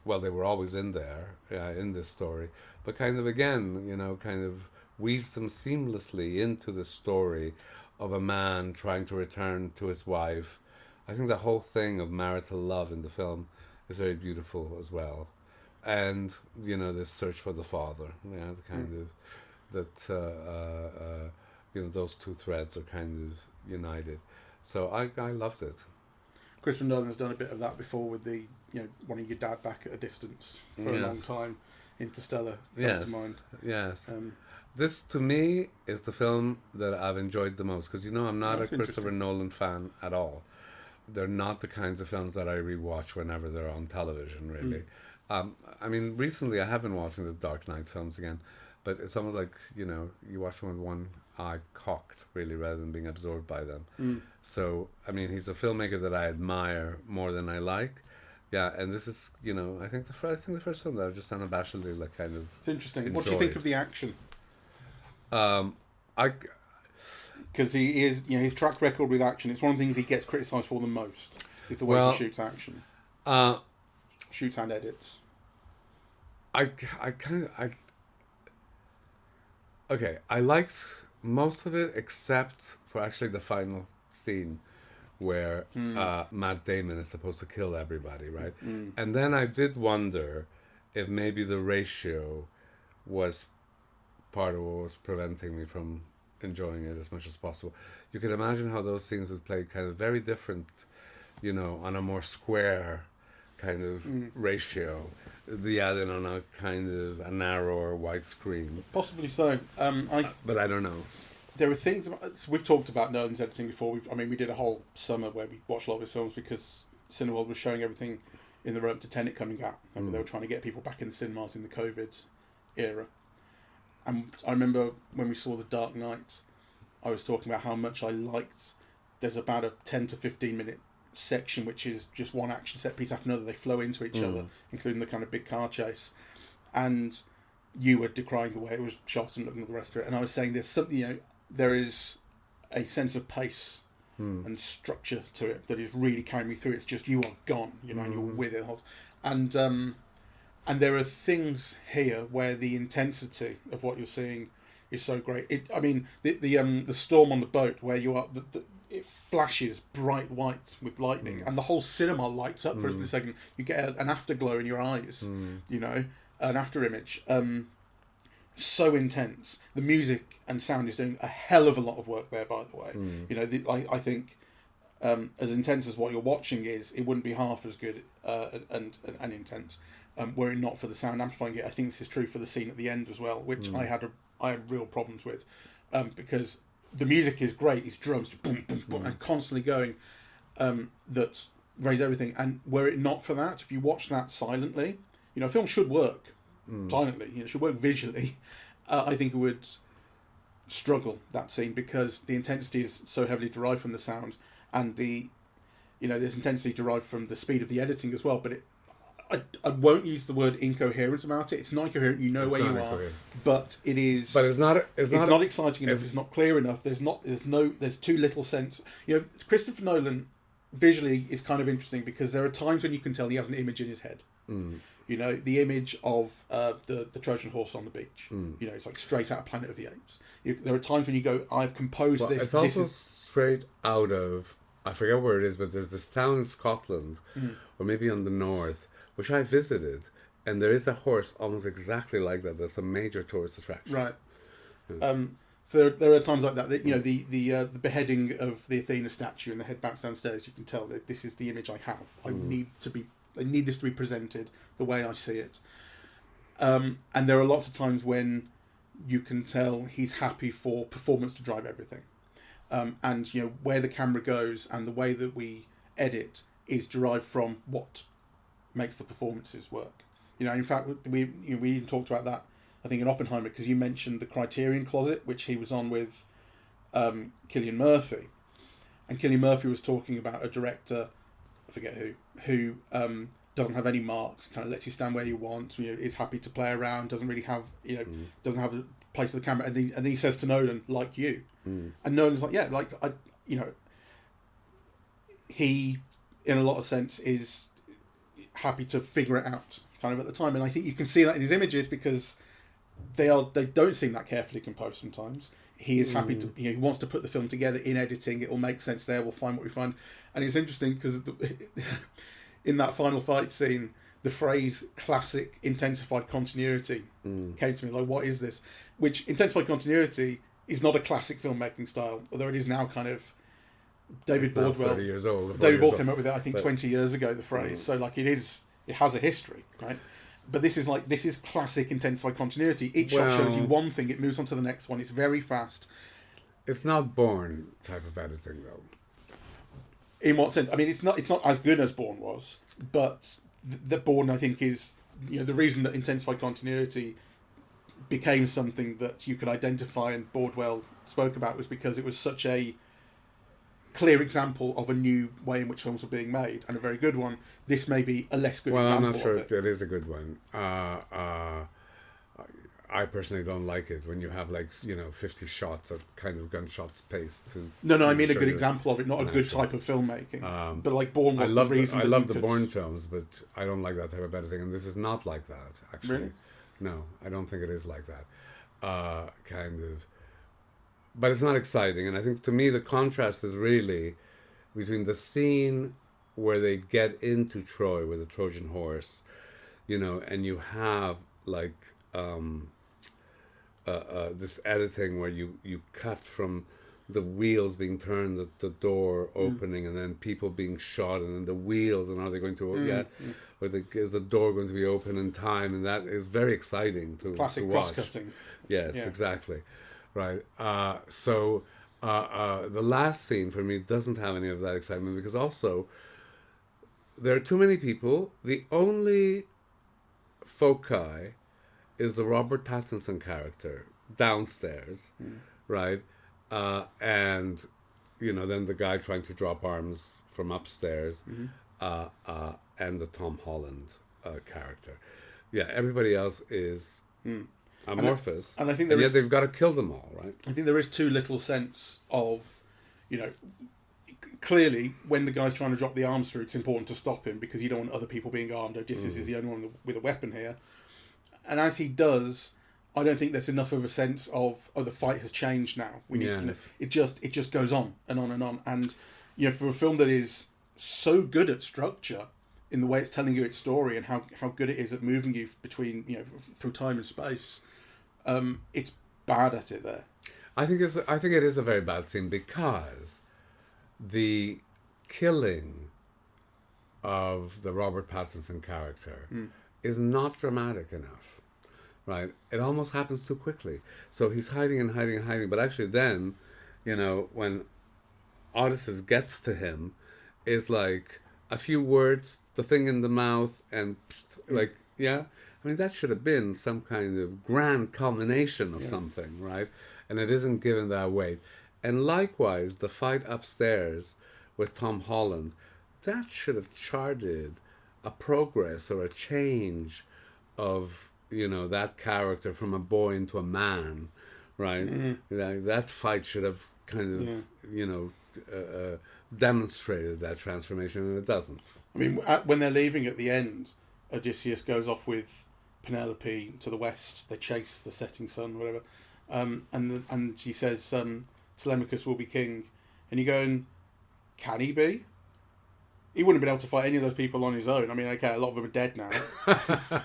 well, they were always in there, in this story, but kind of, again, you know, kind of weaves them seamlessly into the story of a man trying to return to his wife. I think the whole thing of marital love in the film is very beautiful as well. And, you know, this search for the father, the kind of, that, you know, those two threads are kind of united. So I loved it. Christopher Nolan has done a bit of that before with the, you know, wanting your dad back at a distance for a long time. Interstellar comes to mind. Yes. This, to me, is the film that I've enjoyed the most, because, you know, I'm not a Christopher Nolan fan at all. They're not the kinds of films that I rewatch whenever they're on television, really. I mean, recently I have been watching the Dark Knight films again, but it's almost like, you know, you watch them with one eye cocked, really, rather than being absorbed by them. So, I mean, he's a filmmaker that I admire more than I like. Yeah, and this is, you know, I think the first film that I've just unabashedly, like, kind of It's interesting. enjoyed. What do you think of the action? Because he is, you know, his track record with action, it's one of the things he gets criticised for the most, is the way he shoots action. Shoots and edits. Okay, I liked most of it except for actually the final scene where Matt Damon is supposed to kill everybody, right? And then I did wonder if maybe the ratio was part of what was preventing me from enjoying it as much as possible. You could imagine how those scenes would play kind of very different, you know, on a more square kind of ratio. The add-in on a kind of a narrower white screen. Possibly so. But I don't know. There are things, we've talked about Nolan's editing before. We did a whole summer where we watched a lot of his films because Cineworld was showing everything in the run to Tenet coming out. Remember, they were trying to get people back in the cinemas in the COVID era. And I remember when we saw The Dark Knight, I was talking about how much I liked, there's about a 10 to 15 minute section which is just one action set piece after another. They flow into each other, including the kind of big car chase. And you were decrying the way it was shot and looking at the rest of it. And I was saying there's something, you know, there is a sense of pace and structure to it that is really carrying me through. It's just you are gone, you know, and you're with it. And there are things here where the intensity of what you're seeing is so great. The storm on the boat where you are, it flashes bright white with lightning, and the whole cinema lights up for a split second. You get an afterglow in your eyes, you know, an after image. So intense. The music and sound is doing a hell of a lot of work there, by the way. You know, I think as intense as what you're watching is, it wouldn't be half as good and intense were it not for the sound amplifying it. I think this is true for the scene at the end as well, which I had real problems with, because the music is great. It's drums, boom, boom, boom, and constantly going. That raise everything. And were it not for that, if you watch that silently, you know, a film should work silently. You know, it should work visually. I think it would struggle, that scene, because the intensity is so heavily derived from the sound, and this intensity derived from the speed of the editing as well. But I won't use the word incoherence about it. It's not incoherent. You know it's where you are, but it is. But it's not. It's not exciting enough. It's not clear enough. There's too little sense. You know, Christopher Nolan visually is kind of interesting because there are times when you can tell he has an image in his head. You know, the image of the Trojan horse on the beach. You know, it's like straight out of Planet of the Apes. There are times when you go, I've composed this. It's also straight out of, I forget where it is, but there's this town in Scotland, or maybe on the north, which I visited, And there is a horse almost exactly like that. That's a major tourist attraction. Right. So there are times like that. That the beheading of the Athena statue and the head bounce downstairs. You can tell that this is the image I have. I need this to be presented the way I see it. And there are lots of times when you can tell he's happy for performance to drive everything. And where the camera goes and the way that we edit is derived from what makes the performances work. In fact, we even talked about that, I think, in Oppenheimer, because you mentioned the Criterion Closet, which he was on with Cillian Murphy. And Cillian Murphy was talking about a director, I forget who doesn't have any marks, kind of lets you stand where you want, is happy to play around, doesn't really have, doesn't have a place for the camera. And he says to Nolan, like you. And Nolan's like, yeah, like, he, in a lot of sense, is happy to figure it out kind of at the time. And I think you can see that in his images because they don't seem that carefully composed sometimes. He is happy to, he wants to put the film together in editing. It will make sense there. We'll find what we find. And it's interesting because in that final fight scene, the phrase classic intensified continuity came to me. Like, what is this? Which intensified continuity is not a classic filmmaking style, although it is now kind of David Bordwell. 30 years old. David Bordwell came up with it, I think, 20 years ago, the phrase. So, like, it has a history, right? But this is classic intensified continuity. Each shot shows you one thing, it moves on to the next one. It's very fast. It's not Bourne type of editing, though. In what sense? I mean, it's not as good as Bourne was, but the Bourne, I think, is the reason that intensified continuity became something that you could identify and Bordwell spoke about was because it was such a clear example of a new way in which films were being made, and a very good one. This may be a less good example. I'm not sure of it is a good one. I personally don't like it when you have 50 shots of kind of gunshots paced to. No, I mean a good example of it, not a good type of filmmaking. But like Bourne was the reason. I love the Bourne films, but I don't like that type of editing, and this is not like that. Actually, really? No, I don't think it is like that. Kind of. But it's not exciting, and I think to me the contrast is really between the scene where they get into Troy with the Trojan horse, and you have this editing where you cut from the wheels being turned, the door opening, and then people being shot, and then the wheels, and are they going to or is the door going to be open in time? And that is very exciting to classic watch. cross-cutting. Yes, exactly. Right. So the last scene for me doesn't have any of that excitement because also there are too many people. The only foci is the Robert Pattinson character downstairs, right? And then the guy trying to drop arms from upstairs, and the Tom Holland character. Yeah, everybody else is amorphous, and I think yet they've got to kill them all, right? I think there is too little sense of, clearly when the guy's trying to drop the arms through, it's important to stop him because you don't want other people being armed. Odysseus is the only one with a weapon here, and as he does, I don't think there's enough of a sense of the fight has changed now. We need it just goes on and on and on, and for a film that is so good at structure in the way it's telling you its story and how good it is at moving you between through time and space. It's bad at it there. I think it is a very bad scene because the killing of the Robert Pattinson character is not dramatic enough, right? It almost happens too quickly. So he's hiding and hiding and hiding, but actually then, when Odysseus gets to him, is like a few words, the thing in the mouth, and I mean, that should have been some kind of grand culmination of something, right? And it isn't given that weight. And likewise, the fight upstairs with Tom Holland, that should have charted a progress or a change of, that character from a boy into a man, right? That fight should have kind of, demonstrated that transformation, and it doesn't. I mean, when they're leaving at the end, Odysseus goes off with Penelope to the west. They chase the setting sun, whatever, and she says Telemachus will be king, and you're going, can he be? he wouldn't have been able to fight any of those people on his own. I mean, okay, a lot of them are dead now.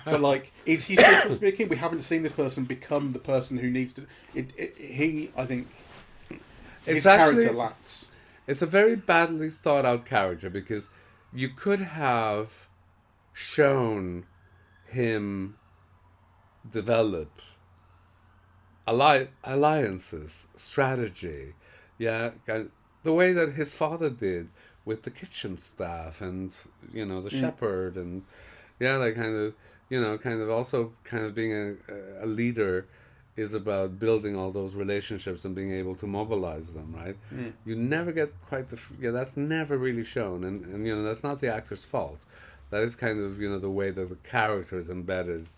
But, like, is he still supposed to be a king? We haven't seen this person become the person who needs to... I think, his character lacks. It's a very badly thought out character, because you could have shown him develop alliances, strategy, the way that his father did with the kitchen staff and, the shepherd, and also being a leader is about building all those relationships and being able to mobilize them, right? You never get quite that's never really shown, and that's not the actor's fault. That is kind of, the way that the character is embedded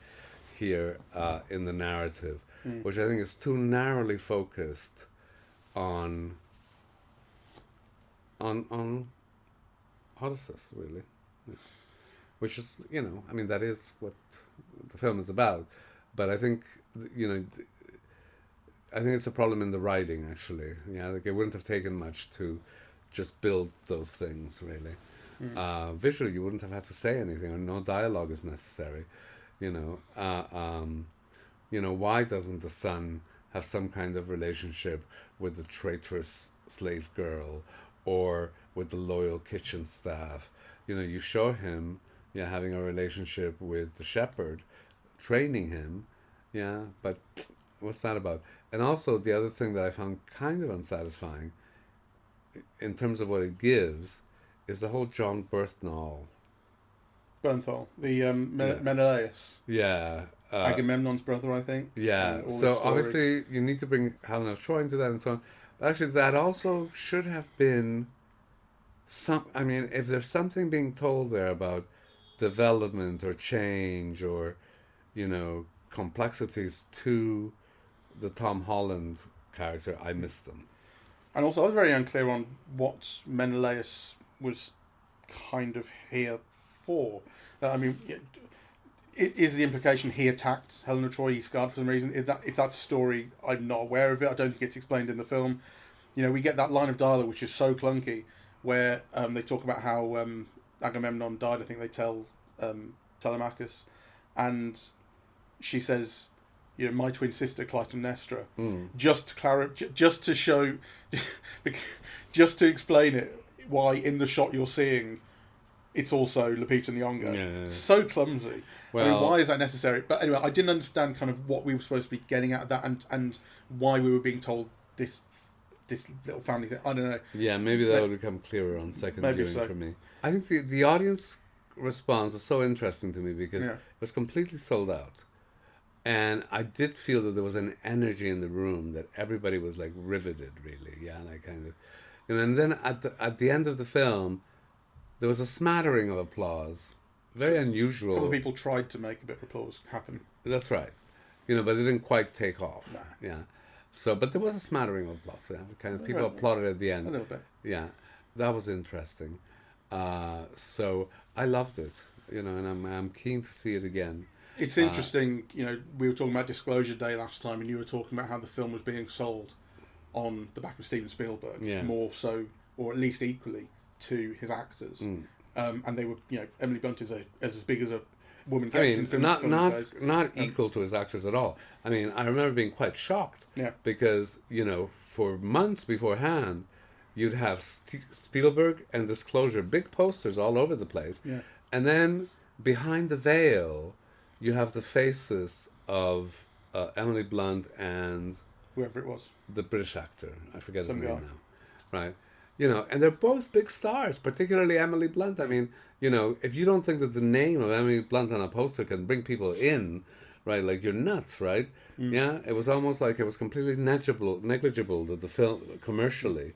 here in the narrative, which I think is too narrowly focused on Odysseus, really. Which is, that is what the film is about. But I think, I think it's a problem in the writing, actually. Like, it wouldn't have taken much to just build those things, really. Visually, you wouldn't have had to say anything, or no dialogue is necessary. Why doesn't the son have some kind of relationship with the traitorous slave girl, or with the loyal kitchen staff? You show him, having a relationship with the shepherd, training him, but what's that about? And also, the other thing that I found kind of unsatisfying, in terms of what it gives, is the whole John Bernthal, the Menelaus. Agamemnon's brother, I think. So obviously you need to bring Helen of Troy into that and so on. But actually, that also should have been if there's something being told there about development or change or, complexities to the Tom Holland character, I missed them. And also, I was very unclear on what Menelaus was kind of here for. Is the implication he attacked Helen of Troy, he scarred for some reason? If that's a story, I'm not aware of it. I don't think it's explained in the film. We get that line of dialogue which is so clunky, where they talk about how Agamemnon died. I think they tell Telemachus, and she says, my twin sister Clytemnestra, just to show, just to explain it, why in the shot you're seeing, it's also Lupita Nyong'o. So clumsy. Well, why is that necessary? But anyway, I didn't understand kind of what we were supposed to be getting at that, and why we were being told this little family thing. I don't know. Yeah, maybe that would become clearer on second viewing for me. I think the audience response was so interesting to me, because it was completely sold out. And I did feel that there was an energy in the room that everybody was like riveted, really. Kind of. And then at the end of the film, there was a smattering of applause. Very unusual. A couple of people tried to make a bit of applause happen. That's right. But it didn't quite take off. Nah. Yeah. So, but there was a smattering of applause. Kind of people applauded at the end. A little bit. Yeah. That was interesting. So I loved it. And I'm keen to see it again. It's interesting, we were talking about Disclosure Day last time, and you were talking about how the film was being sold on the back of Steven Spielberg, more so, or at least equally, to his actors. And they were, Emily Blunt is as big as a woman gets in film. Not equal to his actors at all. I remember being quite shocked, because, for months beforehand, you'd have Spielberg and Disclosure, big posters all over the place. And then, behind the veil, you have the faces of Emily Blunt and whoever it was, the British actor. I forget his name now. Right? And they're both big stars, particularly Emily Blunt. If you don't think that the name of Emily Blunt on a poster can bring people in, right, like, you're nuts, right? Yeah, it was almost like it was completely negligible that the film, commercially,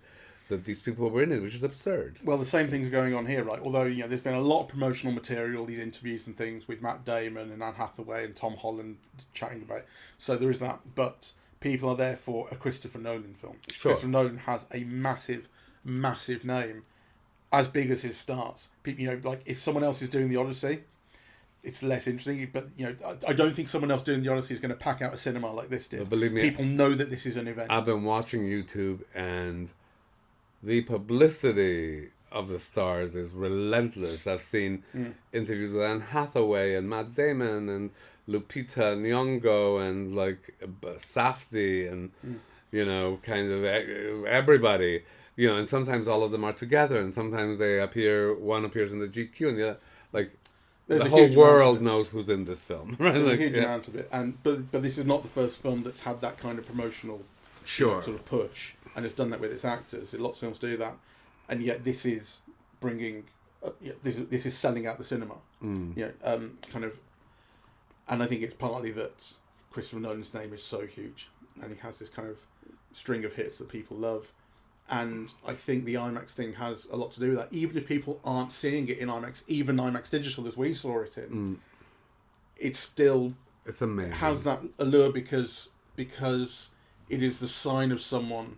that these people were in it, which is absurd. Well, the same thing's going on here, right? Although, there's been a lot of promotional material, these interviews and things with Matt Damon and Anne Hathaway and Tom Holland chatting about it. So there is that, but people are there for a Christopher Nolan film. Sure. Christopher Nolan has a massive name, as big as his stars. People, like, if someone else is doing the Odyssey, it's less interesting. But I don't think someone else doing the Odyssey is going to pack out a cinema like this did. But believe me, people know that this is an event. I've been watching YouTube, and the publicity of the stars is relentless. I've seen interviews with Anne Hathaway and Matt Damon and Lupita Nyong'o and like Safdie and you know, kind of everybody, you know, and sometimes all of them are together, and sometimes one appears in the GQ, and the other, like, the whole world knows who's in this film, right? There's like, a huge amount of it, but this is not the first film that's had that kind of promotional sort of push, and it's done that with its actors. Lots of films do that, and yet this is bringing, this is selling out the cinema, kind of, and I think it's partly that Christopher Nolan's name is so huge, and he has this kind of string of hits that people love, and I think the IMAX thing has a lot to do with that. Even if people aren't seeing it in IMAX, even IMAX Digital as we saw it in, it's amazing. Has that allure because it is the sign of someone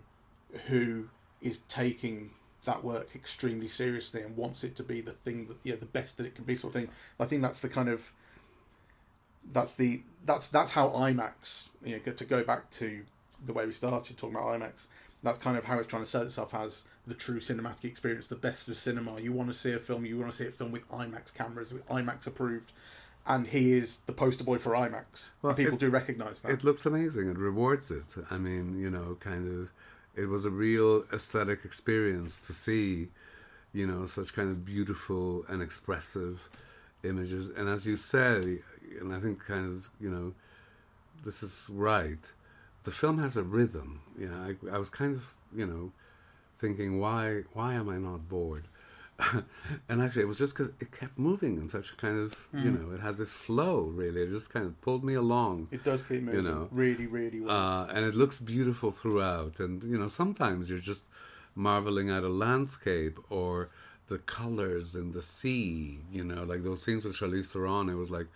who is taking that work extremely seriously and wants it to be the thing that the best that it can be, sort of thing. I think that's the kind of that's how IMAX, to go back to the way we started talking about IMAX, that's kind of how it's trying to sell itself as the true cinematic experience, the best of cinema. You want to see a film, you want to see it filmed with IMAX cameras, with IMAX approved, and he is the poster boy for IMAX. Well, and people do recognise that. It looks amazing. It rewards it. I mean, it was a real aesthetic experience to see, such kind of beautiful and expressive images. And as you say, and I think this is right, the film has a rhythm. I was kind of, thinking, why am I not bored? And actually, it was just because it kept moving in such a kind of, it had this flow, really. It just kind of pulled me along. It does keep moving really, really well. And it looks beautiful throughout. And, sometimes you're just marveling at a landscape or the colors in the sea, like those scenes with Charlize Theron. It was like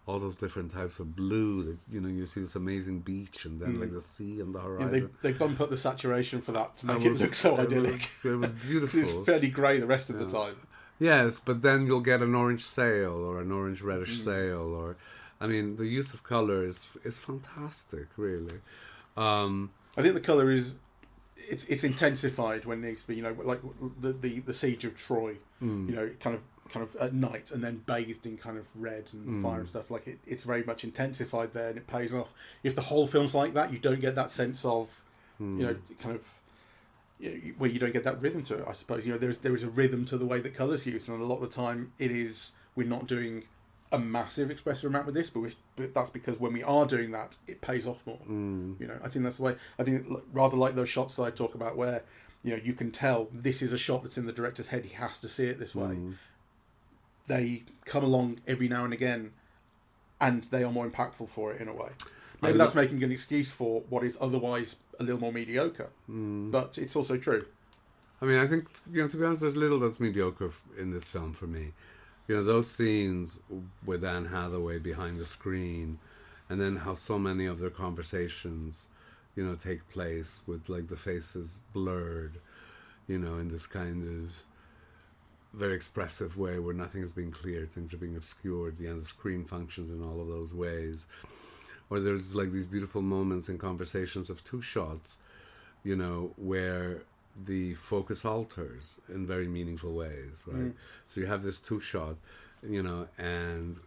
all those different types of blue that, you see this amazing beach and then like the sea and the horizon. They bump up the saturation for that to make it look so idyllic. It was beautiful. It's fairly grey the rest of the time. Yes, but then you'll get an orange sail or an orange reddish sail, or, I mean, the use of colour is fantastic, really. I think the colour is, it's intensified when it needs to be, like the siege of Troy, kind of at night and then bathed in kind of red and fire and stuff. Like it's very much intensified there, and it pays off. If the whole film's like that, you don't get that sense of, kind of, where you don't get that rhythm to it. I suppose there is a rhythm to the way that colour's used, and a lot of the time we're not doing a massive expressive amount with this, but that's because when we are doing that, it pays off more. I think that's the way. I think rather like those shots that I talk about where you can tell this is a shot that's in the director's head. He has to see it this way. They come along every now and again, and they are more impactful for it in a way. Maybe that's making an excuse for what is otherwise a little more mediocre, but it's also true. I mean, I think, to be honest, there's little that's mediocre in this film for me. Those scenes with Anne Hathaway behind the screen, and then how so many of their conversations, take place with, like, the faces blurred, in this kind of very expressive way where nothing is being cleared, things are being obscured, the screen functions in all of those ways. Or there's like these beautiful moments in conversations of two shots, where the focus alters in very meaningful ways, right? So you have this two shot, and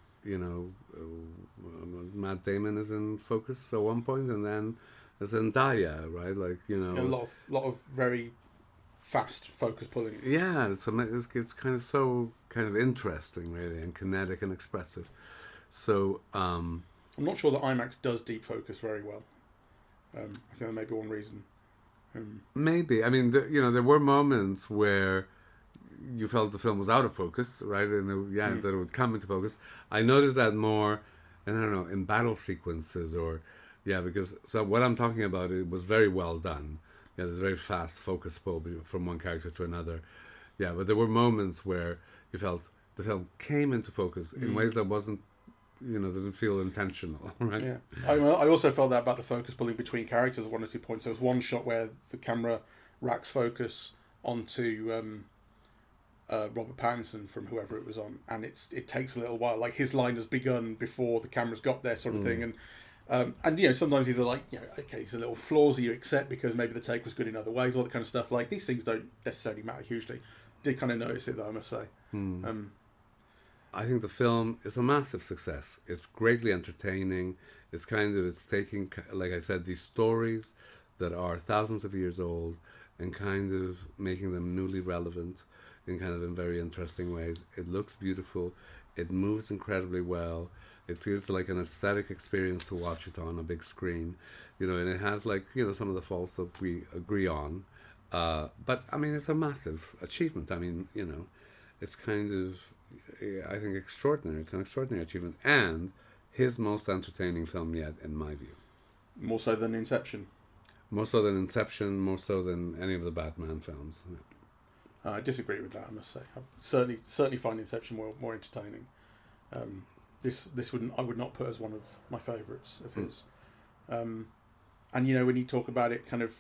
Matt Damon is in focus at one point, and then there's Zendaya, right? Like, a lot of very fast focus pulling. Yeah, it's kind of so kind of interesting, really, and kinetic and expressive. So I'm not sure that IMAX does deep focus very well. I think that may be one reason. Maybe. I mean, there were moments where you felt the film was out of focus, right? And that it would come into focus. I noticed that more, and I don't know, in battle sequences because what I'm talking about, it was very well done. Yeah, there's very fast focus pull from one character to another. Yeah, but there were moments where you felt the film came into focus in ways that wasn't, didn't feel intentional, right? Yeah. I also felt that about the focus pulling between characters at one or two points. There was one shot where the camera racks focus onto Robert Pattinson from whoever it was on, and it takes a little while. Like, his line has begun before the camera's got there, sort of thing, and sometimes these are like, okay, these are little flaws that you accept because maybe the take was good in other ways, all that kind of stuff. Like, these things don't necessarily matter hugely, did kind of notice it, though, I must say. I think the film is a massive success. It's greatly entertaining. It's taking, like I said, these stories that are thousands of years old and kind of making them newly relevant in very interesting ways. It looks beautiful. It moves incredibly well. It feels like an aesthetic experience to watch it on a big screen, and it has some of the faults that we agree on. But I mean, it's a massive achievement. I mean, it's I think extraordinary. It's an extraordinary achievement, and his most entertaining film yet, in my view. More so than Inception. More so than Inception. More so than any of the Batman films. Yeah. I disagree with that, I must say. I certainly find Inception more entertaining. I would not put as one of my favourites of his. And when you talk about it kind of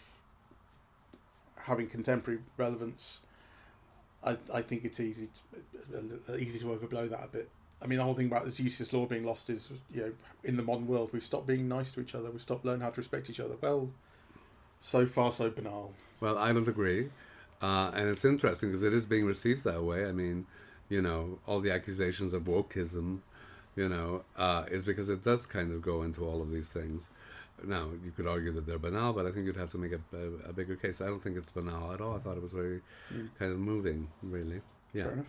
having contemporary relevance, I think it's easy to overblow that a bit. I mean, the whole thing about the Zeus law being lost is, in the modern world, we've stopped being nice to each other. We've stopped learning how to respect each other. Well, so far, so banal. Well, I don't agree. And it's interesting because it is being received that way. I mean, all the accusations of wokeism, is because it does kind of go into all of these things. Now, you could argue that they're banal, but I think you'd have to make a bigger case. I don't think it's banal at all. I thought it was very kind of moving, really. Yeah. Fair enough.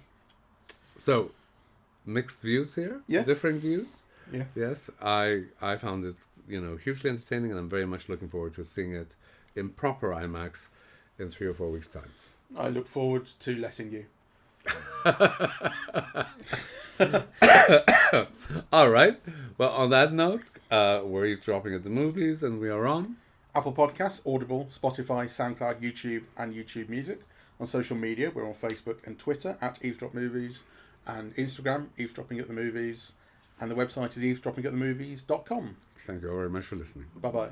So, mixed views here? Yeah. Differing views? Yeah. Yes, I found it, hugely entertaining, and I'm very much looking forward to seeing it in proper IMAX in 3 or 4 weeks' time. I look forward to letting you. All right. Well, on that note, we're eavesdropping at the movies, and we are on Apple Podcasts, Audible, Spotify, SoundCloud, YouTube, and YouTube Music. On social media, we're on Facebook and Twitter at Eavesdrop Movies, and Instagram, Eavesdropping at the Movies, and the website is eavesdroppingatthemovies.com. Thank you very much for listening. Bye-bye.